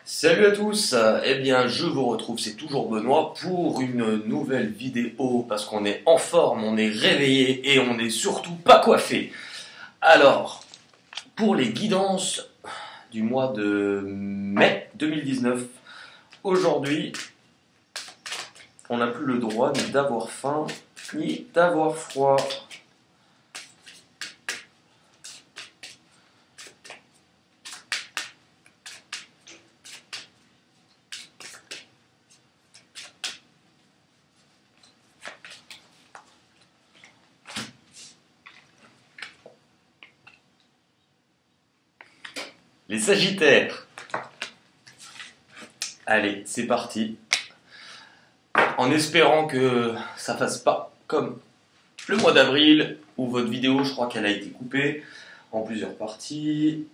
Salut à tous, eh bien je vous retrouve, c'est toujours Benoît pour une nouvelle vidéo parce qu'on est en forme, on est réveillé et on n'est surtout pas coiffé. Alors, pour les guidances du mois de mai 2019, aujourd'hui on n'a plus le droit ni d'avoir faim ni d'avoir froid. Les Sagittaires. Allez, c'est parti. En espérant que ça fasse pas comme le mois d'avril, où votre vidéo, je crois qu'elle a été coupée en plusieurs parties.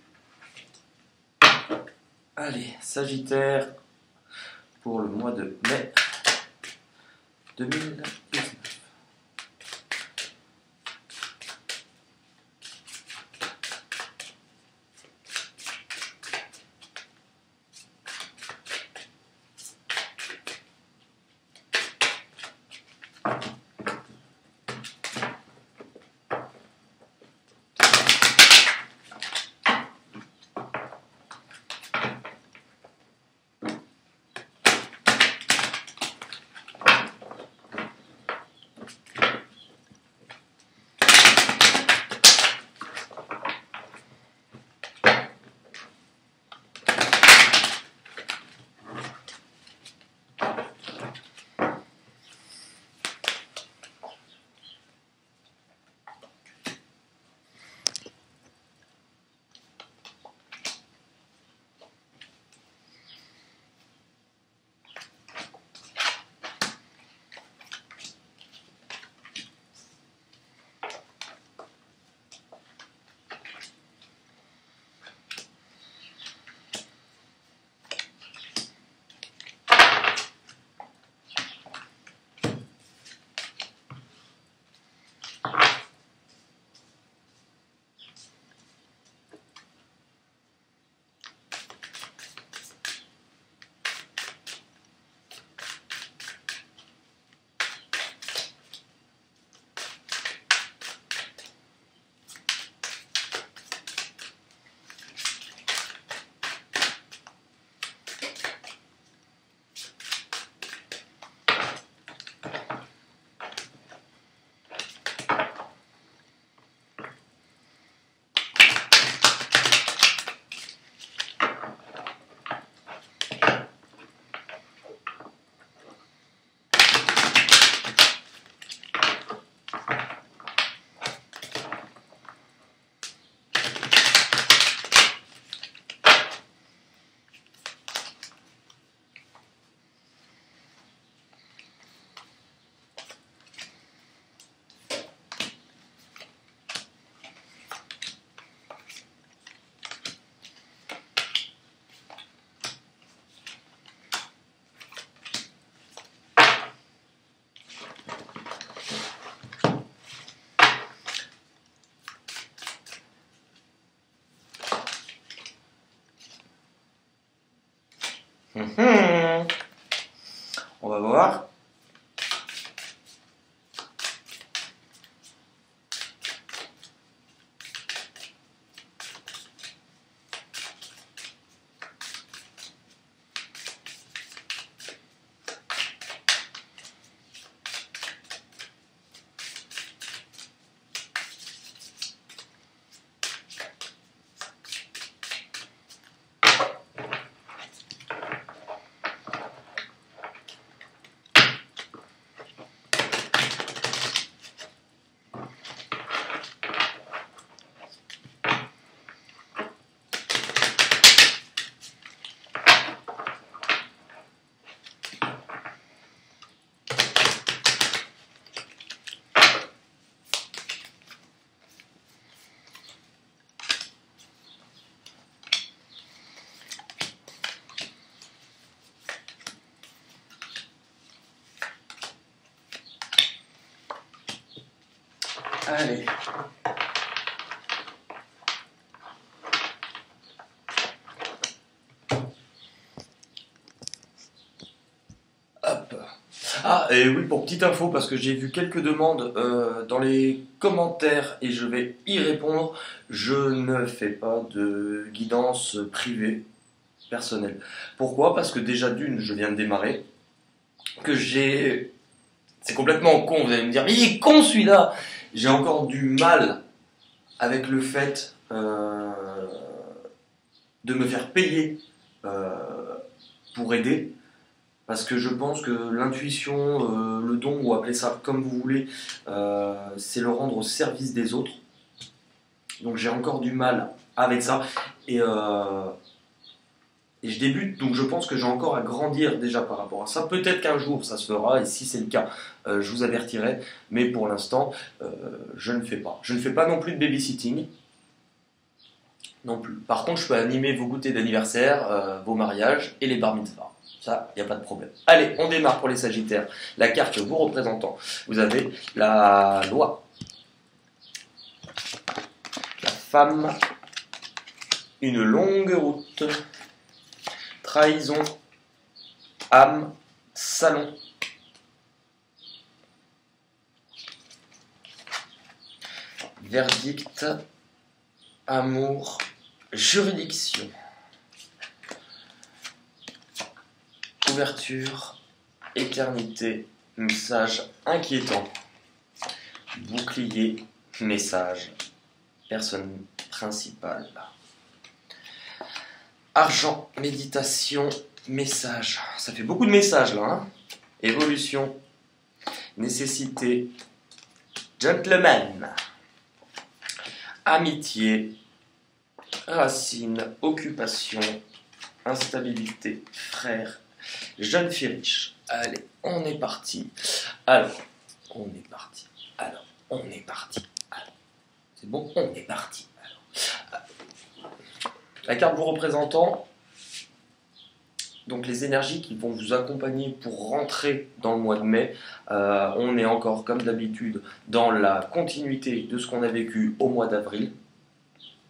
Allez, Sagittaire, pour le mois de mai 2019. On va voir. Allez. Ah, et oui, pour petite info, parce que j'ai vu quelques demandes dans les commentaires et je vais y répondre, je ne fais pas de guidance privée, personnelle. Pourquoi? Parce que déjà d'une, je viens de démarrer, que j'ai... C'est complètement con, vous allez me dire, mais il est con celui-là! J'ai encore du mal avec le fait de me faire payer euh, pour aider. Parce que je pense que l'intuition, le don, ou appelez ça comme vous voulez, c'est le rendre au service des autres. Donc j'ai encore du mal avec ça. Et, euh, et je débute, donc je pense que j'ai encore à grandir déjà par rapport à ça. Peut-être qu'un jour ça se fera, et si c'est le cas, je vous avertirai. Mais pour l'instant, je ne fais pas. Je ne fais pas non plus de babysitting. Non plus. Par contre, je peux animer vos goûters d'anniversaire, vos mariages et les bar mitzvahs. Ça, il n'y a pas de problème. Allez, on démarre pour les Sagittaires. La carte vous représentant. Vous avez la loi. La femme. Une longue route. Trahison. Âme. Salon. Verdict. Amour. Juridiction. Ouverture, éternité, message inquiétant, bouclier, message, personne principale. Argent, méditation, message. Ça fait beaucoup de messages là. Hein. Évolution, nécessité, gentleman, amitié, racine, occupation, instabilité, frère. Jeune fille riche. Allez, on est parti. Alors, on est parti. Alors, on est parti. Alors, c'est bon, on est parti. Alors, la carte vous représentant, donc les énergies qui vont vous accompagner pour rentrer dans le mois de mai. On est encore, comme d'habitude, dans la continuité de ce qu'on a vécu au mois d'avril.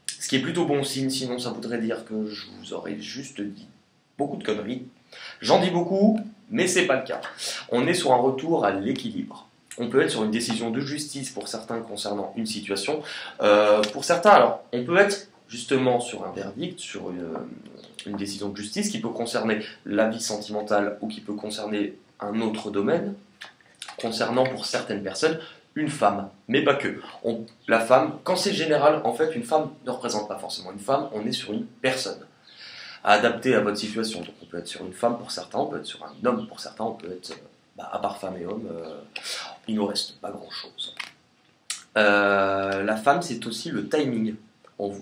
Ce qui est plutôt bon signe, sinon ça voudrait dire que je vous aurais juste dit beaucoup de conneries. J'en dis beaucoup, mais c'est pas le cas. On est sur un retour à l'équilibre. On peut être sur une décision de justice pour certains concernant une situation. Pour certains, alors, on peut être justement sur un verdict, sur une décision de justice qui peut concerner la vie sentimentale ou qui peut concerner un autre domaine, concernant pour certaines personnes une femme, mais pas que. La femme, quand c'est général, en fait, une femme ne représente pas forcément une femme, on est sur une personne à adapter à votre situation. Donc on peut être sur une femme pour certains, on peut être sur un homme pour certains, on peut être, à part femme et homme, il ne nous reste pas grand-chose. La femme, c'est aussi le timing. On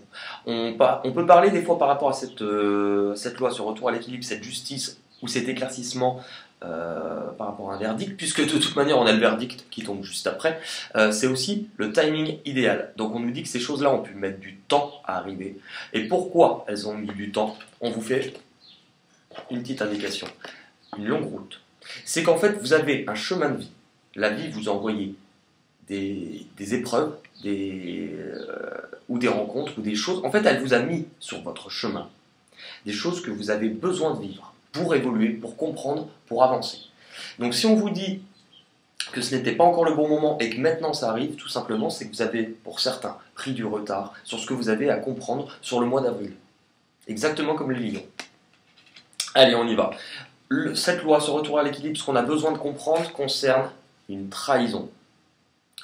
peut parler des fois par rapport à cette loi, ce retour à l'équilibre, cette justice ou cet éclaircissement par rapport à un verdict, puisque de toute manière on a le verdict qui tombe juste après, c'est aussi le timing idéal. Donc on nous dit que ces choses-là ont pu mettre du temps à arriver. Et pourquoi elles ont mis du temps? On vous fait une petite indication, une longue route. C'est qu'en fait vous avez un chemin de vie. La vie vous a envoyé des épreuves, ou des rencontres, ou des choses. En fait, elle vous a mis sur votre chemin des choses que vous avez besoin de vivre pour évoluer, pour comprendre, pour avancer. Donc si on vous dit que ce n'était pas encore le bon moment et que maintenant ça arrive, tout simplement, c'est que vous avez, pour certains, pris du retard sur ce que vous avez à comprendre sur le mois d'avril. Exactement comme le lion. Allez, on y va. Cette loi, ce retour à l'équilibre, ce qu'on a besoin de comprendre concerne une trahison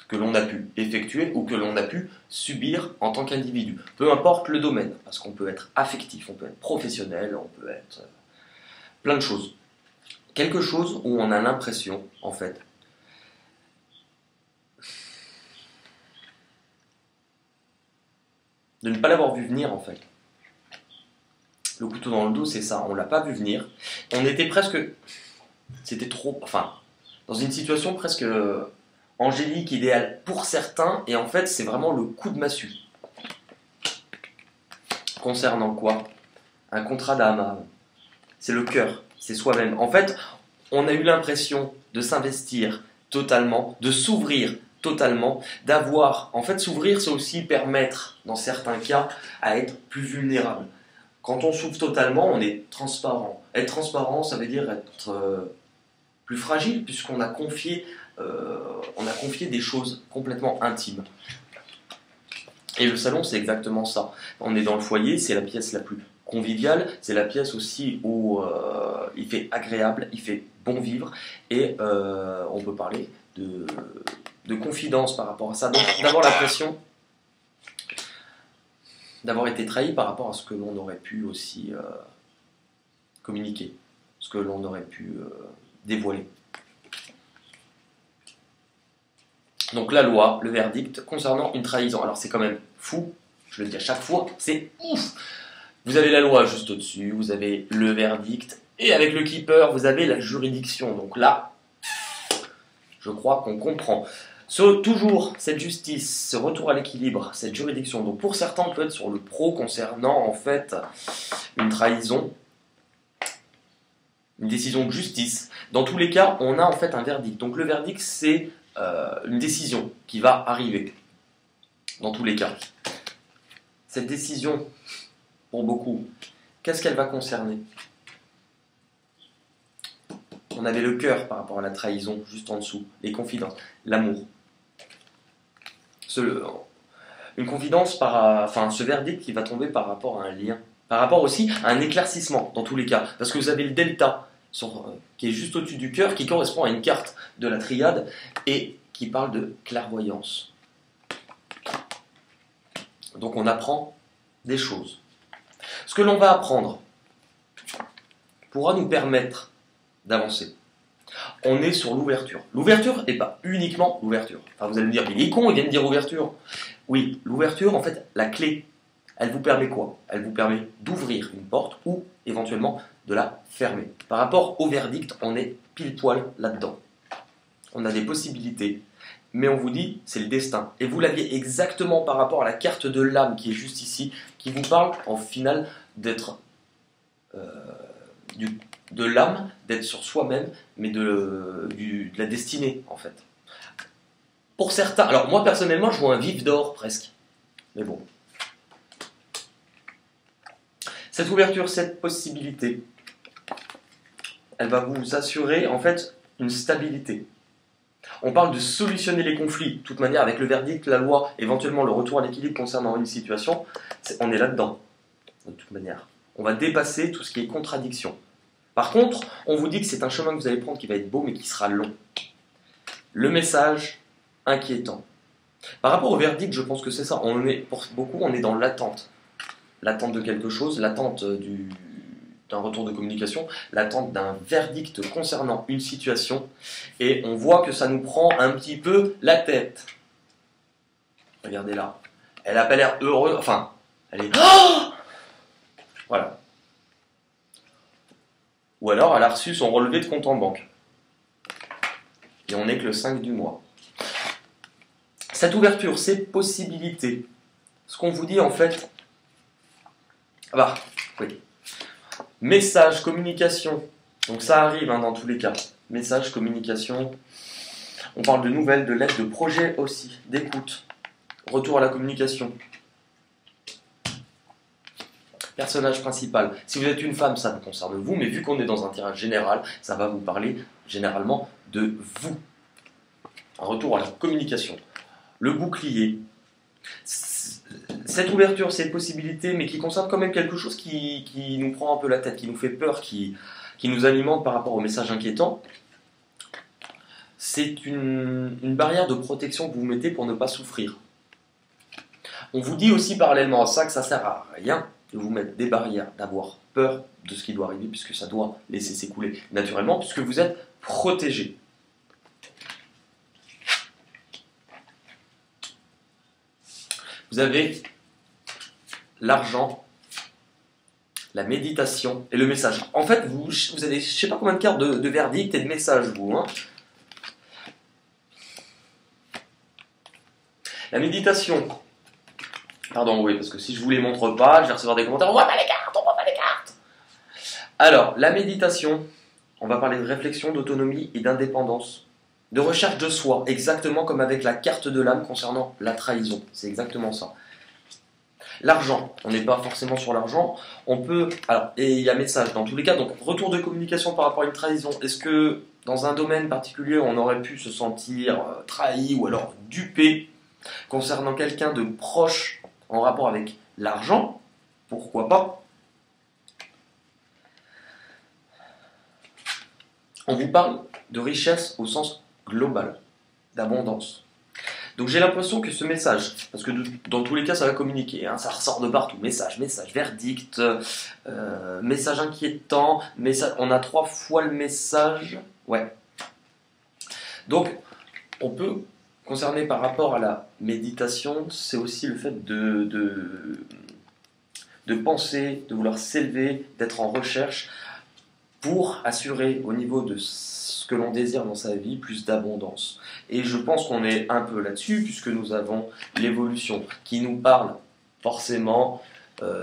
que l'on a pu effectuer ou que l'on a pu subir en tant qu'individu. Peu importe le domaine, parce qu'on peut être affectif, on peut être professionnel, on peut être plein de choses. Quelque chose où on a l'impression, en fait, de ne pas l'avoir vu venir, en fait. Le couteau dans le dos, c'est ça, on ne l'a pas vu venir. On était presque... C'était trop... Enfin, dans une situation presque... angélique, idéal pour certains, et en fait c'est vraiment le coup de massue. Concernant quoi? Un contrat d'âme, c'est le cœur, c'est soi-même. En fait, on a eu l'impression de s'investir totalement, de s'ouvrir totalement, d'avoir... En fait, s'ouvrir, c'est aussi permettre, dans certains cas, à être plus vulnérable. Quand on s'ouvre totalement, on est transparent. Être transparent, ça veut dire être plus fragile puisqu'on a confié des choses complètement intimes. Et le salon, c'est exactement ça. On est dans le foyer, c'est la pièce la plus conviviale, c'est la pièce aussi où il fait agréable, il fait bon vivre, et on peut parler de confidence par rapport à ça. Donc d'avoir l'impression d'avoir été trahi par rapport à ce que l'on aurait pu aussi communiquer, ce que l'on aurait pu dévoiler. Donc la loi, le verdict concernant une trahison. Alors c'est quand même fou, je le dis à chaque fois, c'est ouf. Vous avez la loi juste au-dessus, vous avez le verdict, et avec le keeper, vous avez la juridiction. Donc là, je crois qu'on comprend. Toujours cette justice, ce retour à l'équilibre, cette juridiction. Donc pour certains, on peut être sur le pro concernant en fait une trahison, une décision de justice. Dans tous les cas, on a en fait un verdict. Donc le verdict, c'est une décision qui va arriver. Dans tous les cas. Cette décision, pour beaucoup, qu'est-ce qu'elle va concerner? On avait le cœur par rapport à la trahison, juste en dessous, les confidences, l'amour. Une confidence, ce verdict qui va tomber par rapport à un lien, par rapport aussi à un éclaircissement, dans tous les cas. Parce que vous avez le delta, qui est juste au-dessus du cœur, qui correspond à une carte de la triade, et qui parle de clairvoyance. Donc on apprend des choses. Ce que l'on va apprendre pourra nous permettre d'avancer. On est sur l'ouverture. L'ouverture n'est pas uniquement l'ouverture. Enfin, vous allez me dire, il est con, il vient de dire ouverture. Oui, l'ouverture, en fait, la clé, elle vous permet quoi? Elle vous permet d'ouvrir une porte ou éventuellement de la fermer. Par rapport au verdict, on est pile poil là-dedans. On a des possibilités, mais on vous dit, c'est le destin. Et vous l'aviez exactement par rapport à la carte de l'âme qui est juste ici, qui vous parle en final d'être de l'âme, d'être sur soi-même, mais de la destinée, en fait. Pour certains, alors moi personnellement, je vois un vif d'or presque. Mais bon. Cette ouverture, cette possibilité, elle va vous assurer, en fait, une stabilité. On parle de solutionner les conflits, de toute manière, avec le verdict, la loi, éventuellement le retour à l'équilibre concernant une situation, on est là-dedans, de toute manière. On va dépasser tout ce qui est contradiction. Par contre, on vous dit que c'est un chemin que vous allez prendre qui va être beau, mais qui sera long. Le message inquiétant. Par rapport au verdict, je pense que c'est ça. Pour beaucoup, on est dans l'attente. L'attente de quelque chose, l'attente d'un retour de communication, l'attente d'un verdict concernant une situation. Et on voit que ça nous prend un petit peu la tête. Regardez là. Elle n'a pas l'air heureuse. Enfin, elle est... Oh, voilà. Ou alors, elle a reçu son relevé de compte en banque. Et on n'est que le 5 du mois. Cette ouverture, ces possibilités, ce qu'on vous dit en fait... oui. Message, communication. Donc ça arrive dans tous les cas. Message, communication. On parle de nouvelles, de lettres, de projets aussi, d'écoute. Retour à la communication. Personnage principal. Si vous êtes une femme, ça vous concerne vous, mais vu qu'on est dans un tirage général, ça va vous parler généralement de vous. Un retour à la communication. Le bouclier. Cette ouverture, cette possibilité, mais qui concerne quand même quelque chose qui nous prend un peu la tête, qui nous fait peur, qui nous alimente par rapport au message inquiétant, c'est une barrière de protection que vous mettez pour ne pas souffrir. On vous dit aussi parallèlement à ça que ça ne sert à rien de vous mettre des barrières, d'avoir peur de ce qui doit arriver, puisque ça doit laisser s'écouler naturellement, puisque vous êtes protégé. Vous avez l'argent, la méditation et le message. En fait, vous avez je ne sais pas combien de cartes de verdict et de messages, vous. Hein. La méditation. Pardon, oui, parce que si je ne vous les montre pas, je vais recevoir des commentaires. On voit pas les cartes, on voit pas les cartes. Alors, la méditation, on va parler de réflexion, d'autonomie et d'indépendance. De recherche de soi, exactement comme avec la carte de l'âme concernant la trahison. C'est exactement ça. L'argent, on n'est pas forcément sur l'argent. On peut. Alors, et il y a message dans tous les cas. Donc, retour de communication par rapport à une trahison. Est-ce que dans un domaine particulier, on aurait pu se sentir trahi ou alors dupé concernant quelqu'un de proche en rapport avec l'argent? Pourquoi pas? On vous parle de richesse au sens global, d'abondance. Donc j'ai l'impression que ce message, parce que dans tous les cas ça va communiquer, hein, ça ressort de partout, message, verdict, message inquiétant, on a 3 fois le message, ouais. Donc on peut concerner par rapport à la méditation, c'est aussi le fait de penser, de vouloir s'élever, d'être en recherche pour assurer au niveau de ce que l'on désire dans sa vie plus d'abondance. Et je pense qu'on est un peu là-dessus puisque nous avons l'évolution qui nous parle forcément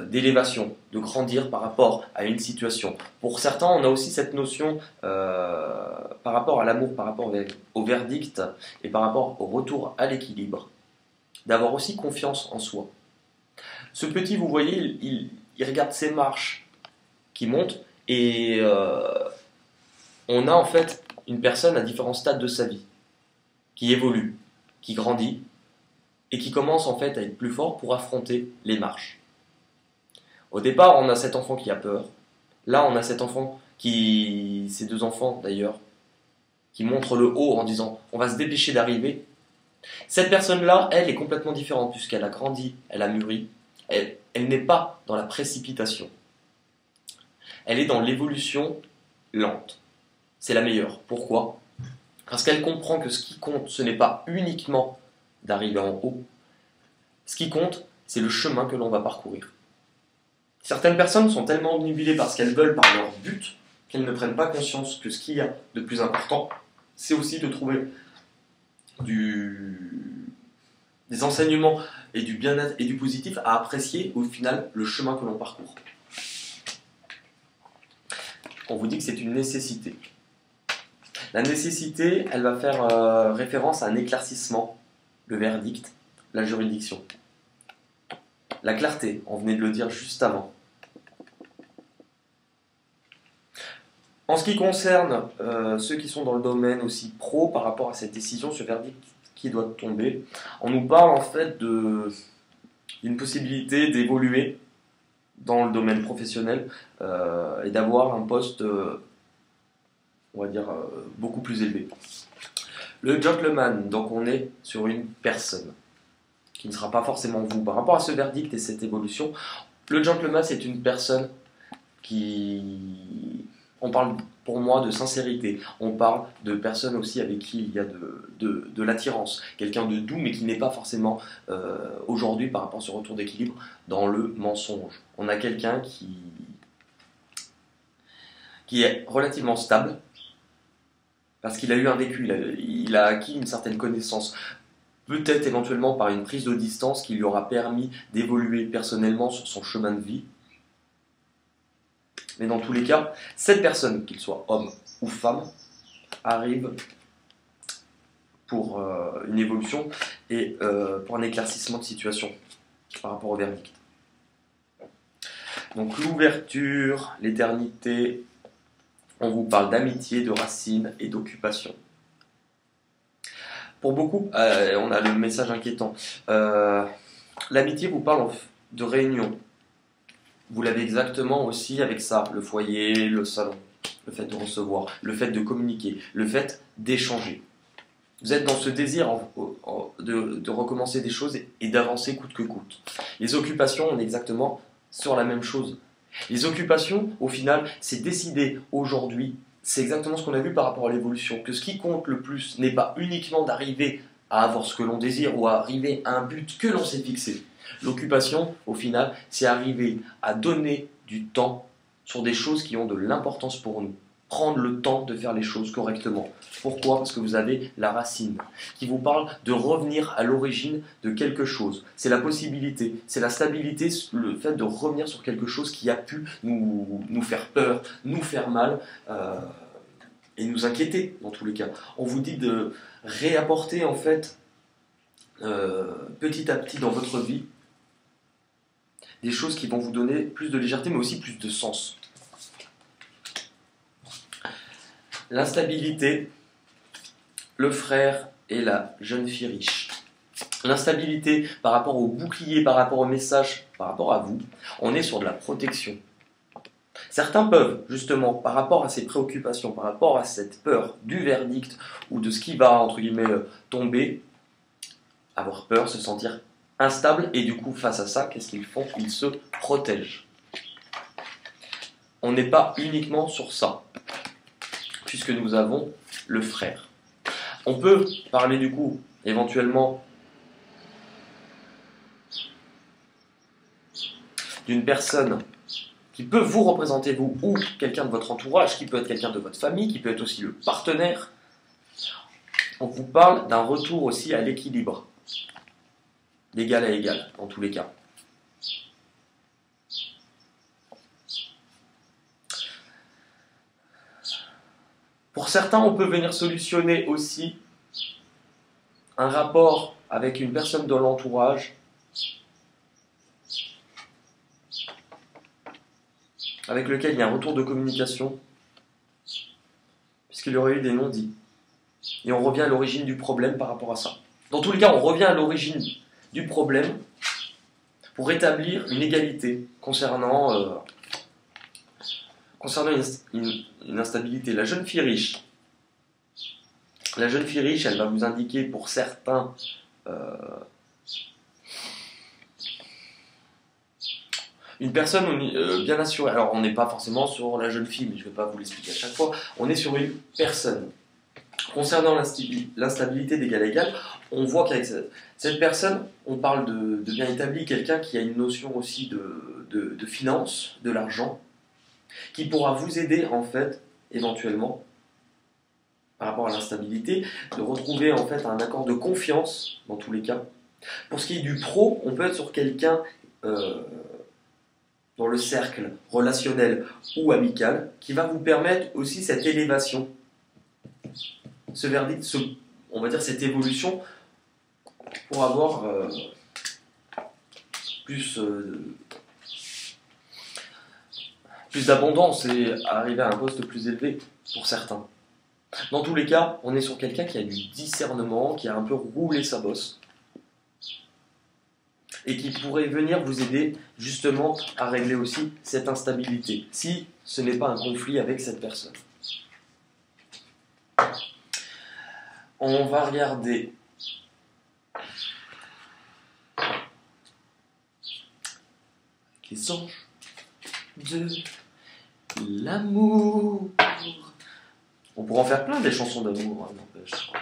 d'élévation, de grandir par rapport à une situation. Pour certains, on a aussi cette notion par rapport à l'amour, par rapport au verdict et par rapport au retour à l'équilibre, d'avoir aussi confiance en soi. Ce petit, vous voyez, il regarde ses marches qui montent et on a en fait une personne à différents stades de sa vie qui évolue, qui grandit et qui commence en fait à être plus fort pour affronter les marches. Au départ, on a cet enfant qui a peur. Là, on a cet enfant ces 2 enfants d'ailleurs, qui montrent le haut en disant on va se dépêcher d'arriver. Cette personne-là, elle est complètement différente puisqu'elle a grandi, elle a mûri. Elle n'est pas dans la précipitation. Elle est dans l'évolution lente. C'est la meilleure. Pourquoi? Parce qu'elle comprend que ce qui compte, ce n'est pas uniquement d'arriver en haut. Ce qui compte, c'est le chemin que l'on va parcourir. Certaines personnes sont tellement obnubilées par ce qu'elles veulent, par leur but, qu'elles ne prennent pas conscience que ce qu'il y a de plus important, c'est aussi de trouver des enseignements et du bien-être et du positif à apprécier au final le chemin que l'on parcourt. On vous dit que c'est une nécessité. La nécessité, elle va faire référence à un éclaircissement, le verdict, la juridiction. La clarté, on venait de le dire juste avant. En ce qui concerne ceux qui sont dans le domaine aussi pro par rapport à cette décision, ce verdict qui doit tomber, on nous parle en fait d'une possibilité d'évoluer dans le domaine professionnel et d'avoir un poste, on va dire, beaucoup plus élevé. Le gentleman, donc on est sur une personne qui ne sera pas forcément vous. Par rapport à ce verdict et cette évolution, le gentleman c'est une personne qui... On parle pour moi de sincérité, on parle de personnes aussi avec qui il y a de l'attirance, quelqu'un de doux mais qui n'est pas forcément aujourd'hui par rapport à ce retour d'équilibre dans le mensonge. On a quelqu'un qui est relativement stable parce qu'il a eu un vécu, il a acquis une certaine connaissance, peut-être éventuellement par une prise de distance qui lui aura permis d'évoluer personnellement sur son chemin de vie. Mais dans tous les cas, cette personne, qu'il soit homme ou femme, arrive pour une évolution et pour un éclaircissement de situation par rapport au verdict. Donc l'ouverture, l'éternité, on vous parle d'amitié, de racines et d'occupation. Pour beaucoup, on a le message inquiétant. L'amitié vous parle de réunion. Vous l'avez exactement aussi avec ça, le foyer, le salon, le fait de recevoir, le fait de communiquer, le fait d'échanger. Vous êtes dans ce désir de recommencer des choses et d'avancer coûte que coûte. Les occupations, on est exactement sur la même chose. Les occupations, au final, c'est décider aujourd'hui, c'est exactement ce qu'on a vu par rapport à l'évolution, que ce qui compte le plus n'est pas uniquement d'arriver à avoir ce que l'on désire ou à arriver à un but que l'on s'est fixé. L'occupation, au final, c'est arriver à donner du temps sur des choses qui ont de l'importance pour nous. Prendre le temps de faire les choses correctement. Pourquoi? Parce que vous avez la racine qui vous parle de revenir à l'origine de quelque chose. C'est la possibilité, c'est la stabilité, le fait de revenir sur quelque chose qui a pu nous faire peur, nous faire mal et nous inquiéter dans tous les cas. On vous dit de réapporter en fait petit à petit dans votre vie des choses qui vont vous donner plus de légèreté, mais aussi plus de sens. L'instabilité, le frère et la jeune fille riche. L'instabilité par rapport au bouclier, par rapport au message, par rapport à vous, on est sur de la protection. Certains peuvent, justement, par rapport à ces préoccupations, par rapport à cette peur du verdict ou de ce qui va, entre guillemets, tomber, avoir peur, se sentir instable, et du coup, face à ça, qu'est-ce qu'ils font? Ils se protègent. On n'est pas uniquement sur ça, puisque nous avons le frère. On peut parler, du coup, éventuellement, d'une personne qui peut vous représenter vous ou quelqu'un de votre entourage, qui peut être quelqu'un de votre famille, qui peut être aussi le partenaire. On vous parle d'un retour aussi à l'équilibre, d'égal à égal, dans tous les cas. Pour certains, on peut venir solutionner aussi un rapport avec une personne de l'entourage avec lequel il y a un retour de communication, puisqu'il y aurait eu des non-dits. Et on revient à l'origine du problème par rapport à ça. Dans tous les cas, on revient à l'origine du problème pour rétablir une égalité concernant une instabilité. La jeune fille riche, elle va vous indiquer pour certains une personne bien assurée. Alors, on n'est pas forcément sur la jeune fille, mais je ne vais pas vous l'expliquer à chaque fois. On est sur une personne. Concernant l'instabilité d'égal à égal, on voit qu'avec cette personne, on parle de bien établi, quelqu'un qui a une notion aussi de finance, de l'argent, qui pourra vous aider, en fait, éventuellement, par rapport à l'instabilité, de retrouver, en fait, un accord de confiance, dans tous les cas. Pour ce qui est du pro, on peut être sur quelqu'un dans le cercle relationnel ou amical, qui va vous permettre aussi cette élévation, ce verdict, on va dire cette évolution, pour avoir plus d'abondance et arriver à un poste plus élevé pour certains. Dans tous les cas, on est sur quelqu'un qui a du discernement, qui a un peu roulé sa bosse, et qui pourrait venir vous aider justement à régler aussi cette instabilité, si ce n'est pas un conflit avec cette personne. On va regarder les anges de l'amour. On pourra en faire plein des chansons d'amour, hein, n'empêche.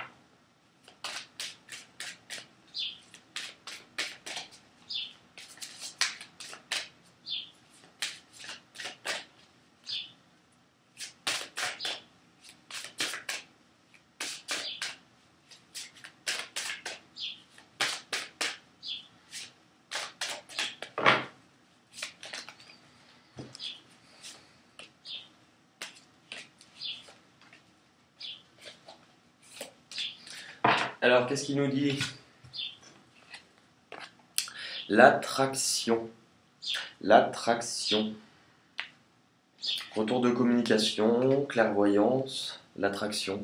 Alors, qu'est-ce qu'il nous dit? L'attraction. L'attraction. Retour de communication, clairvoyance, l'attraction.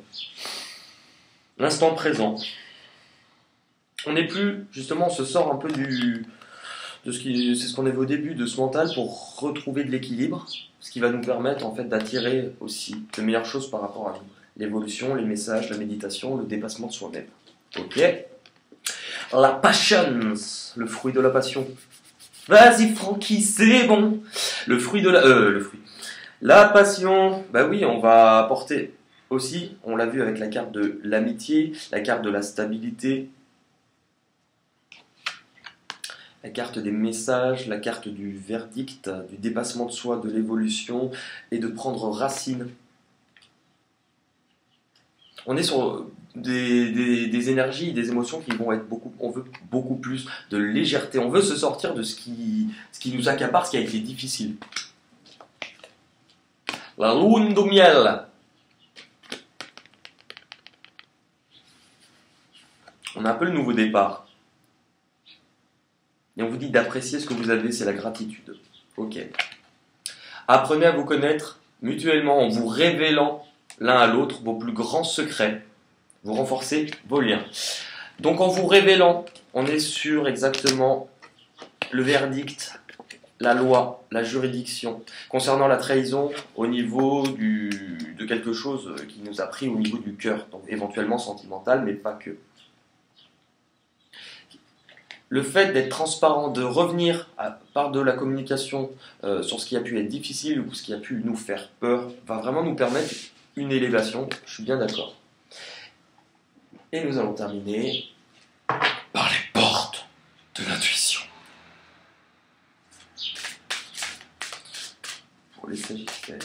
L'instant présent. On n'est plus, justement, on se sort un peu c'est ce qu'on avait au début, de ce mental pour retrouver de l'équilibre, ce qui va nous permettre en fait d'attirer aussi de meilleures choses par rapport à nous. L'évolution, les messages, la méditation, le dépassement de soi-même. Ok. La patience, le fruit de la passion. Vas-y Francky, c'est bon. Le fruit de la passion. Bah oui, on va apporter aussi, on l'a vu avec la carte de l'amitié, la carte de la stabilité, la carte des messages, la carte du verdict, du dépassement de soi, de l'évolution et de prendre racine. On est sur des énergies, des émotions qui vont être on veut beaucoup plus de légèreté. On veut se sortir de ce qui nous accapare, ce qui a été difficile. La lune de miel. On a un peu le nouveau départ. Et on vous dit d'apprécier ce que vous avez, c'est la gratitude. Ok. Apprenez à vous connaître mutuellement en vous révélant l'un à l'autre vos plus grands secrets. Vous renforcez vos liens. Donc en vous révélant, on est sur exactement le verdict, la loi, la juridiction. Concernant la trahison au niveau de quelque chose qui nous a pris au niveau du cœur, donc éventuellement sentimental, mais pas que. Le fait d'être transparent, de revenir par de la communication sur ce qui a pu être difficile ou ce qui a pu nous faire peur, va vraiment nous permettre une élévation, je suis bien d'accord. Et nous allons terminer par les portes de l'intuition. Pour les Sagittaires.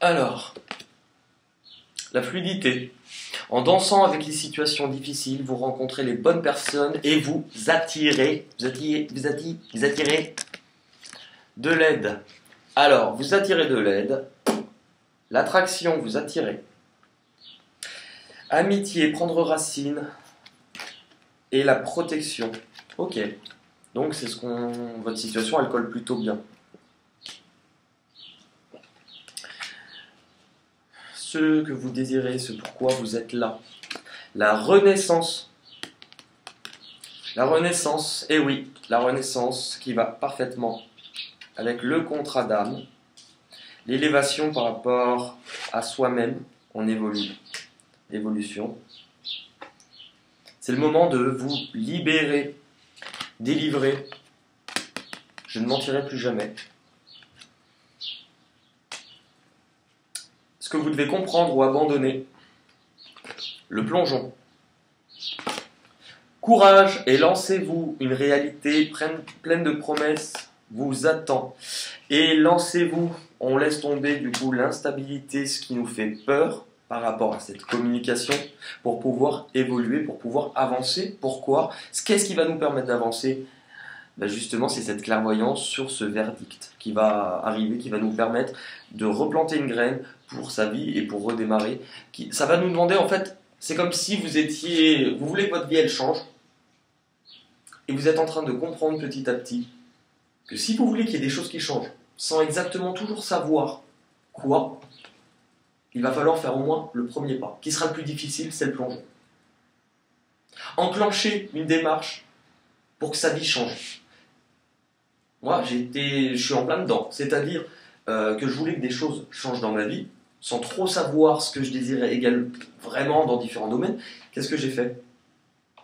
Alors, la fluidité. En dansant avec les situations difficiles, vous rencontrez les bonnes personnes et vous attirez de l'aide. Alors, vous attirez de l'aide, l'attraction, vous attirez. Amitié, prendre racine et la protection. Ok, donc c'est votre situation, elle colle plutôt bien. Ce que vous désirez, ce pourquoi vous êtes là. La renaissance. La renaissance, eh oui, la renaissance qui va parfaitement avec le contrat d'âme. L'élévation par rapport à soi-même, on évolue. L'évolution. C'est le moment de vous libérer, délivrer. Je ne mentirai plus jamais. Ce que vous devez comprendre ou abandonner, le plongeon. Courage et lancez-vous, une réalité pleine de promesses vous attend. Et lancez-vous, on laisse tomber du coup l'instabilité, ce qui nous fait peur par rapport à cette communication, pour pouvoir évoluer, pour pouvoir avancer. Pourquoi? Qu'est-ce qui va nous permettre d'avancer? Ben justement, c'est cette clairvoyance sur ce verdict qui va arriver, qui va nous permettre de replanter une graine pour sa vie et pour redémarrer. Ça va nous demander, en fait, c'est comme si vous voulez que votre vie elle change, et vous êtes en train de comprendre petit à petit que si vous voulez qu'il y ait des choses qui changent, sans exactement toujours savoir quoi, il va falloir faire au moins le premier pas. Qui sera le plus difficile, c'est le plongeon. Enclencher une démarche pour que sa vie change. Moi, je suis en plein dedans. C'est-à-dire que je voulais que des choses changent dans ma vie, sans trop savoir ce que je désirais également vraiment dans différents domaines. Qu'est-ce que j'ai fait?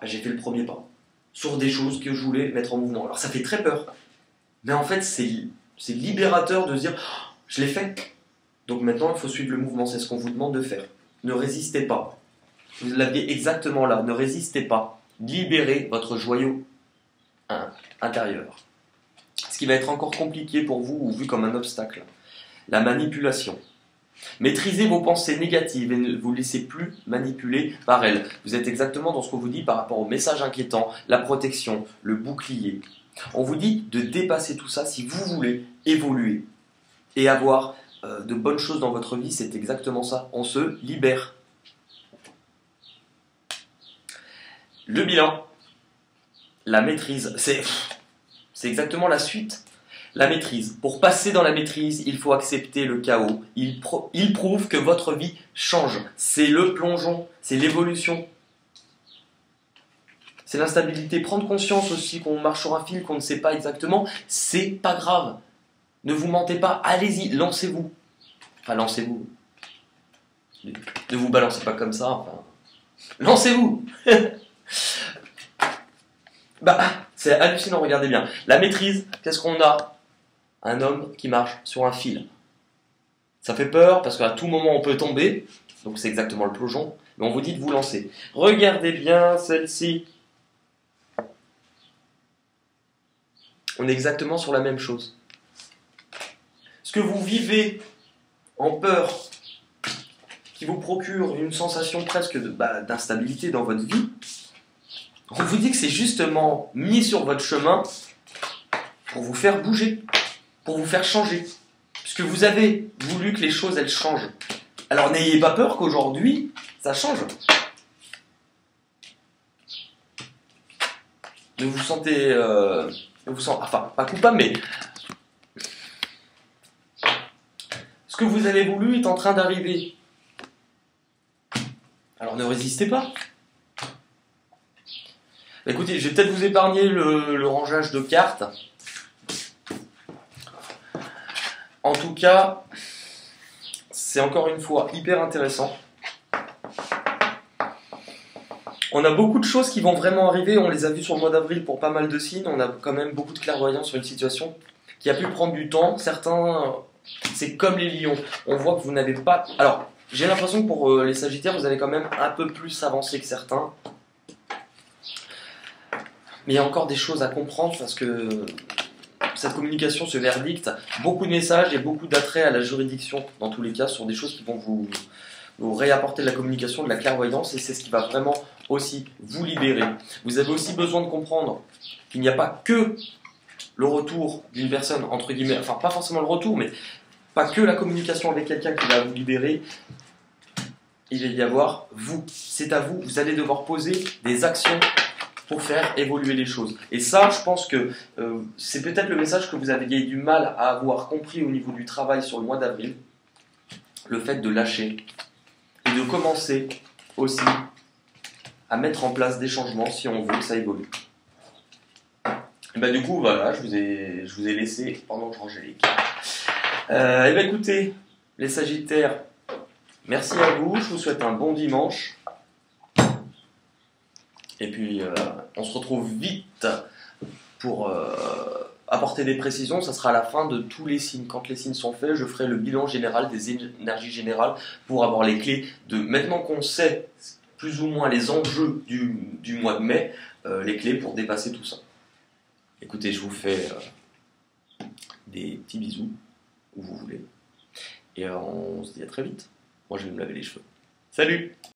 J'ai fait le premier pas sur des choses que je voulais mettre en mouvement. Alors ça fait très peur, mais en fait c'est libérateur de se dire oh, je l'ai fait. Donc maintenant il faut suivre le mouvement, c'est ce qu'on vous demande de faire. Ne résistez pas. Vous l'aviez exactement là, ne résistez pas. Libérez votre joyau intérieur. Ce qui va être encore compliqué pour vous ou vu comme un obstacle, la manipulation. Maîtrisez vos pensées négatives et ne vous laissez plus manipuler par elles. Vous êtes exactement dans ce qu'on vous dit par rapport au message inquiétant, la protection, le bouclier. On vous dit de dépasser tout ça si vous voulez évoluer et avoir de bonnes choses dans votre vie, c'est exactement ça. On se libère. Le bilan, la maîtrise, c'est exactement la suite. La maîtrise. Pour passer dans la maîtrise, il faut accepter le chaos. Il prouve que votre vie change. C'est le plongeon, c'est l'évolution. C'est l'instabilité. Prendre conscience aussi qu'on marche sur un fil, qu'on ne sait pas exactement, c'est pas grave. Ne vous mentez pas, allez-y, lancez-vous. Enfin, lancez-vous. Ne vous balancez pas comme ça, enfin. Lancez-vous. C'est hallucinant, regardez bien. La maîtrise, qu'est-ce qu'on a? Un homme qui marche sur un fil. Ça fait peur parce qu'à tout moment on peut tomber, Donc c'est exactement le plongeon, mais on vous dit de vous lancer. Regardez bien celle-ci. On est exactement sur la même chose. Ce que vous vivez en peur, qui vous procure une sensation presque d'instabilité dans votre vie, on vous dit que c'est justement mis sur votre chemin pour vous faire bouger, pour vous faire changer. Puisque vous avez voulu que les choses, elles changent. Alors n'ayez pas peur qu'aujourd'hui, ça change. Ne vous sentez... enfin, pas coupable, mais... Ce que vous avez voulu est en train d'arriver. Alors ne résistez pas. Écoutez, je vais peut-être vous épargner le rangeage de cartes. En tout cas, c'est encore une fois hyper intéressant. On a beaucoup de choses qui vont vraiment arriver. On les a vues sur le mois d'avril pour pas mal de signes. On a quand même beaucoup de clairvoyance sur une situation qui a pu prendre du temps. Certains, c'est comme les lions. On voit que vous n'avez pas... Alors, j'ai l'impression que pour les Sagittaires, vous avez quand même un peu plus avancé que certains. Mais il y a encore des choses à comprendre parce que cette communication, ce verdict, beaucoup de messages et beaucoup d'attrait à la juridiction, dans tous les cas, sur des choses qui vont vous réapporter de la communication, de la clairvoyance, et c'est ce qui va vraiment aussi vous libérer. Vous avez aussi besoin de comprendre qu'il n'y a pas que le retour d'une personne, entre guillemets, enfin pas forcément le retour, mais pas que la communication avec quelqu'un qui va vous libérer. Il va y avoir vous, c'est à vous, vous allez devoir poser des actions pour faire évoluer les choses. Et ça, je pense que c'est peut-être le message que vous aviez du mal à avoir compris au niveau du travail sur le mois d'avril, le fait de lâcher et de commencer aussi à mettre en place des changements si on veut que ça évolue. Et ben, du coup, voilà, je vous ai laissé pendant que je rangeais les cartes. Et ben, écoutez, les Sagittaires, merci à vous, je vous souhaite un bon dimanche. Et puis, on se retrouve vite pour apporter des précisions. Ça sera à la fin de tous les signes. Quand les signes sont faits, je ferai le bilan général des énergies générales pour avoir les clés de... Maintenant qu'on sait plus ou moins les enjeux du mois de mai, les clés pour dépasser tout ça. Écoutez, je vous fais des petits bisous, où vous voulez. Et on se dit à très vite. Moi, je vais me laver les cheveux. Salut!